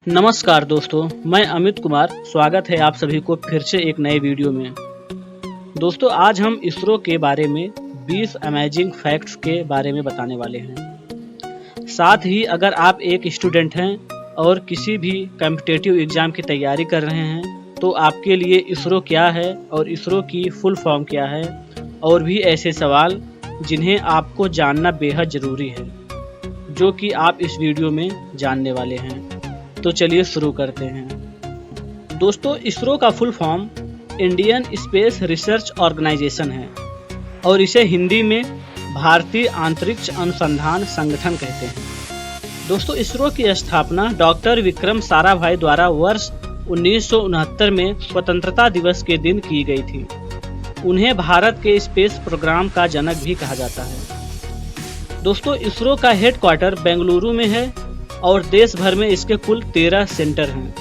नमस्कार दोस्तों, मैं अमित कुमार। स्वागत है आप सभी को फिर से एक नए वीडियो में। दोस्तों, आज हम इसरो के बारे में 20 अमेजिंग फैक्ट्स के बारे में बताने वाले हैं। साथ ही अगर आप एक स्टूडेंट हैं और किसी भी कॉम्पिटिटिव एग्ज़ाम की तैयारी कर रहे हैं तो आपके लिए इसरो क्या है और इसरो की फुल फॉर्म क्या है और भी ऐसे सवाल जिन्हें आपको जानना बेहद ज़रूरी है, जो कि आप इस वीडियो में जानने वाले हैं। तो चलिए शुरू करते हैं। दोस्तों, इसरो का full form Indian Space Research Organisation है और इसे हिंदी में भारतीय अंतरिक्ष अनुसंधान संगठन कहते हैं। दोस्तों, इसरो की स्थापना डॉक्टर विक्रम साराभाई द्वारा वर्ष 1969 में स्वतंत्रता दिवस के दिन की गई थी। उन्हें भारत के स्पेस प्रोग्राम का जनक भी कहा जाता है। दोस्तों, इसरो का हेडक्वार्टर बेंगलुरु में है और देश भर में इसके कुल 13 सेंटर हैं।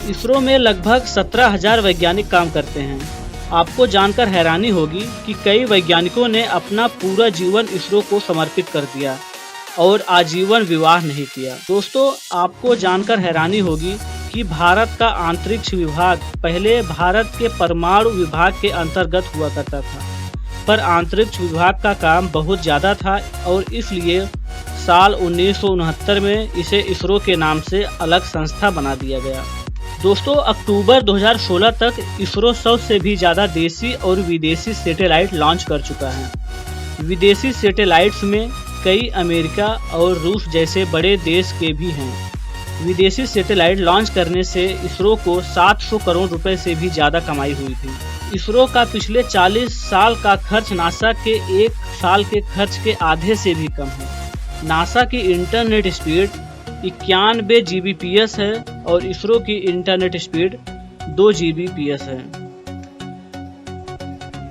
इसरो में लगभग 17,000 वैज्ञानिक काम करते हैं। आपको जानकर हैरानी होगी कि कई वैज्ञानिकों ने अपना पूरा जीवन इसरो को समर्पित कर दिया और आजीवन विवाह नहीं किया। दोस्तों, आपको जानकर हैरानी होगी कि भारत का अंतरिक्ष विभाग पहले भारत के परमाणु विभाग के अंतर्गत हुआ करता था, पर अंतरिक्ष विभाग का काम बहुत ज़्यादा था और इसलिए साल 1969 में इसे इसरो के नाम से अलग संस्था बना दिया गया। दोस्तों, अक्टूबर 2016 तक इसरो 100 से भी ज़्यादा देशी और विदेशी सैटेलाइट लॉन्च कर चुका है। विदेशी सैटेलाइट्स में कई अमेरिका और रूस जैसे बड़े देश के भी हैं। विदेशी सैटेलाइट लॉन्च करने से इसरो को 700 करोड़ रुपए से भी ज़्यादा कमाई हुई थी। इसरो का पिछले 40 साल का खर्च नासा के 1 साल के खर्च के आधे से भी कम है। नासा की इंटरनेट स्पीड 91 Gbps है और इसरो की इंटरनेट स्पीड 2 Gbps है।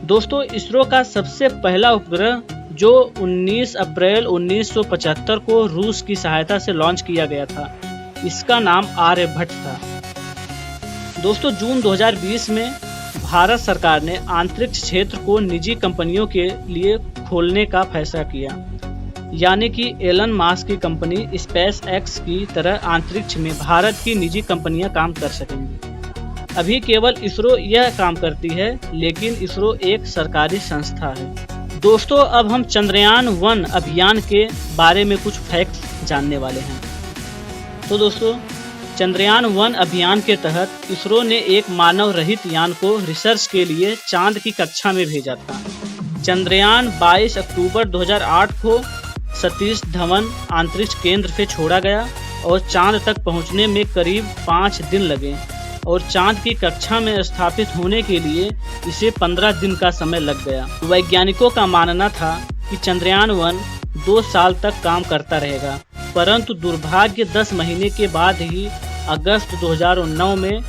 दोस्तों, इसरो का सबसे पहला उपग्रह जो 19 अप्रैल 1975 को रूस की सहायता से लॉन्च किया गया था, इसका नाम आर्यभट्ट था। दोस्तों, जून 2020 में भारत सरकार ने अंतरिक्ष क्षेत्र को निजी कंपनियों के लिए खोलने का फैसला किया, यानी कि एलन मास्क की कंपनी स्पेस एक्स की तरह अंतरिक्ष में भारत की निजी कंपनियां काम कर सकेंगी। अभी केवल इसरो यह काम करती है, लेकिन इसरो एक सरकारी संस्था है। दोस्तों, अब हम चंद्रयान 1 अभियान के बारे में कुछ फैक्ट्स जानने वाले हैं। तो दोस्तों, चंद्रयान 1 अभियान के तहत इसरो ने एक मानव रहित यान को रिसर्च के लिए चांद की कक्षा में भेजा था। चंद्रयान 22 अक्टूबर 2008 को सतीश धवन अंतरिक्ष केंद्र से छोड़ा गया और चांद तक पहुंचने में करीब 5 दिन लगे और चांद की कक्षा में स्थापित होने के लिए इसे 15 दिन का समय लग गया। वैज्ञानिकों का मानना था कि चंद्रयान 1 2 साल तक काम करता रहेगा, परंतु दुर्भाग्य 10 महीने के बाद ही अगस्त 2009 में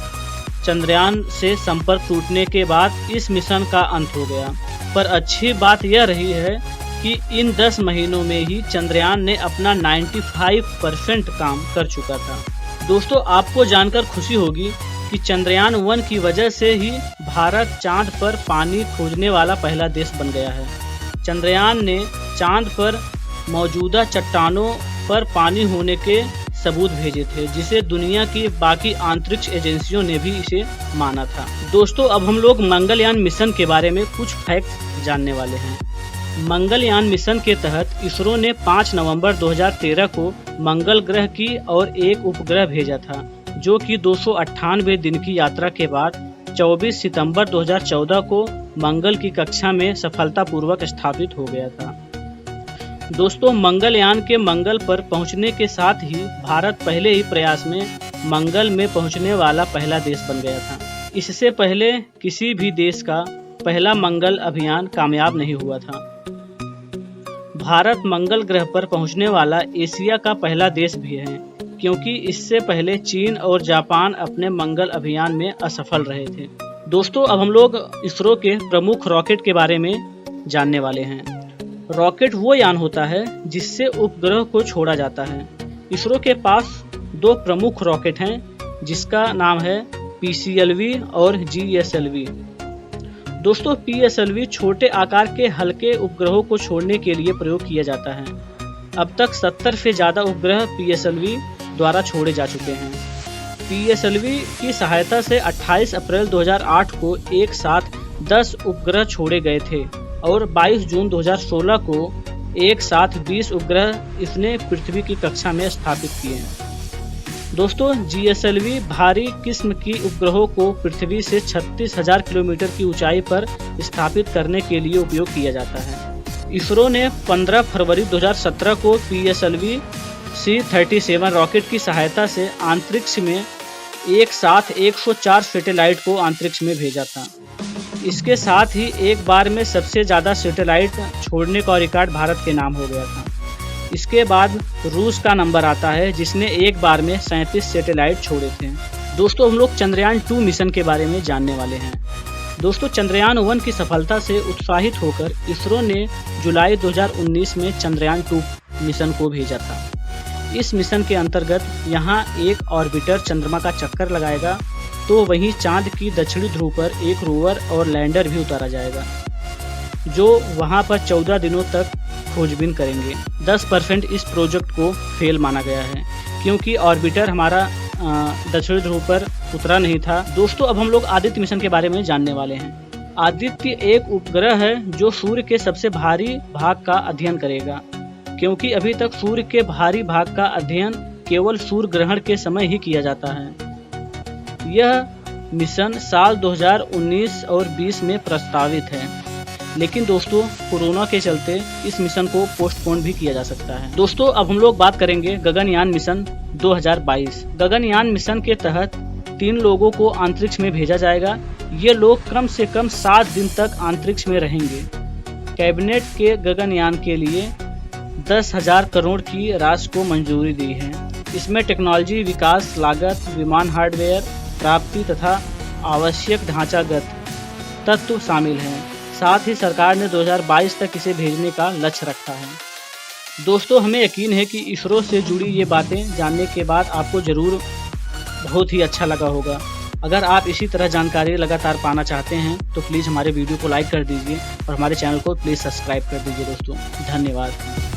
चंद्रयान से संपर्क टूटने के बाद इस मिशन का अंत हो गया। पर अच्छी बात यह रही है कि इन 10 महीनों में ही चंद्रयान ने अपना 95% काम कर चुका था। दोस्तों, आपको जानकर खुशी होगी कि चंद्रयान 1 की वजह से ही भारत चांद पर पानी खोजने वाला पहला देश बन गया है। चंद्रयान ने चांद पर मौजूदा चट्टानों पर पानी होने के सबूत भेजे थे, जिसे दुनिया की बाकी अंतरिक्ष एजेंसियों ने भी इसे माना था। दोस्तों, अब हम लोग मंगलयान मिशन के बारे में कुछ फैक्ट जानने वाले हैं। मंगलयान मिशन के तहत इसरो ने 5 नवंबर 2013 को मंगल ग्रह की और एक उपग्रह भेजा था, जो कि 298 दिन की यात्रा के बाद 24 सितंबर 2014 को मंगल की कक्षा में सफलतापूर्वक स्थापित हो गया था। दोस्तों, मंगलयान के मंगल पर पहुंचने के साथ ही भारत पहले ही प्रयास में मंगल में पहुंचने वाला पहला देश बन गया था। इससे पहले किसी भी देश का पहला मंगल अभियान कामयाब नहीं हुआ था। भारत मंगल ग्रह पर पहुंचने वाला एशिया का पहला देश भी है, क्योंकि इससे पहले चीन और जापान अपने मंगल अभियान में असफल रहे थे। दोस्तों, अब हम लोग इसरो के प्रमुख रॉकेट के बारे में जानने वाले हैं। रॉकेट वो यान होता है जिससे उपग्रह को छोड़ा जाता है। इसरो के पास 2 प्रमुख रॉकेट हैं, जिसका नाम है PCLV और GSLV। दोस्तों, PSLV छोटे आकार के हल्के उपग्रहों को छोड़ने के लिए प्रयोग किया जाता है। अब तक 70 से ज़्यादा उपग्रह PSLV द्वारा छोड़े जा चुके हैं। PSLV की सहायता से 28 अप्रैल 2008 को एक साथ 10 उपग्रह छोड़े गए थे और 22 जून 2016 को एक साथ 20 उपग्रह इसने पृथ्वी की कक्षा में स्थापित किए हैं। दोस्तों, GSLV भारी किस्म की उपग्रहों को पृथ्वी से 36,000 किलोमीटर की ऊंचाई पर स्थापित करने के लिए उपयोग किया जाता है। इसरो ने 15 फरवरी 2017 को PSLV C-37 रॉकेट की सहायता से अंतरिक्ष में एक साथ 104 सैटेलाइट को अंतरिक्ष में भेजा था। इसके साथ ही एक बार में सबसे ज़्यादा सैटेलाइट छोड़ने का रिकॉर्ड भारत के नाम हो गया था। इसके बाद रूस का नंबर आता है जिसने एक बार में 37 सैटेलाइट छोड़े थे। दोस्तों, हम लोग चंद्रयान 2 मिशन के बारे में जानने वाले हैं। दोस्तों, चंद्रयान 1 की सफलता से उत्साहित होकर इसरो ने जुलाई 2019 में चंद्रयान 2 मिशन को भेजा था। इस मिशन के अंतर्गत यहाँ एक ऑर्बिटर चंद्रमा का चक्कर लगाएगा, तो वहीं चांद की दक्षिणी ध्रुव पर एक रोवर और लैंडर भी उतारा जाएगा, जो वहाँ पर 14 दिनों तक खोजबीन करेंगे। 10% इस प्रोजेक्ट को फेल माना गया है क्योंकि ऑर्बिटर हमारा दक्षिणी ध्रुव पर उतरा नहीं था। दोस्तों, अब हम लोग आदित्य मिशन के बारे में जानने वाले हैं। आदित्य एक उपग्रह है जो सूर्य के सबसे भारी भाग का अध्ययन करेगा, क्योंकि अभी तक सूर्य के भारी भाग का अध्ययन केवल सूर्य ग्रहण के समय ही किया जाता है। यह मिशन साल 2019 और 20 में प्रस्तावित है, लेकिन दोस्तों कोरोना के चलते इस मिशन को पोस्टपोन भी किया जा सकता है। दोस्तों, अब हम लोग बात करेंगे गगनयान मिशन 2022। गगनयान मिशन के तहत 3 लोगों को अंतरिक्ष में भेजा जाएगा। ये लोग कम से कम 7 दिन तक अंतरिक्ष में रहेंगे। कैबिनेट के गगनयान के लिए 10,000 करोड़ की राशि को मंजूरी दी है। इसमें टेक्नोलॉजी विकास, लागत, विमान हार्डवेयर प्राप्ति तथा आवश्यक ढांचागत तत्व शामिल हैं। साथ ही सरकार ने 2022 तक इसे भेजने का लक्ष्य रखा है। दोस्तों, हमें यकीन है कि इसरो से जुड़ी ये बातें जानने के बाद आपको ज़रूर बहुत ही अच्छा लगा होगा। अगर आप इसी तरह जानकारी लगातार पाना चाहते हैं तो प्लीज़ हमारे वीडियो को लाइक कर दीजिए और हमारे चैनल को प्लीज़ सब्सक्राइब कर दीजिए। दोस्तों, धन्यवाद।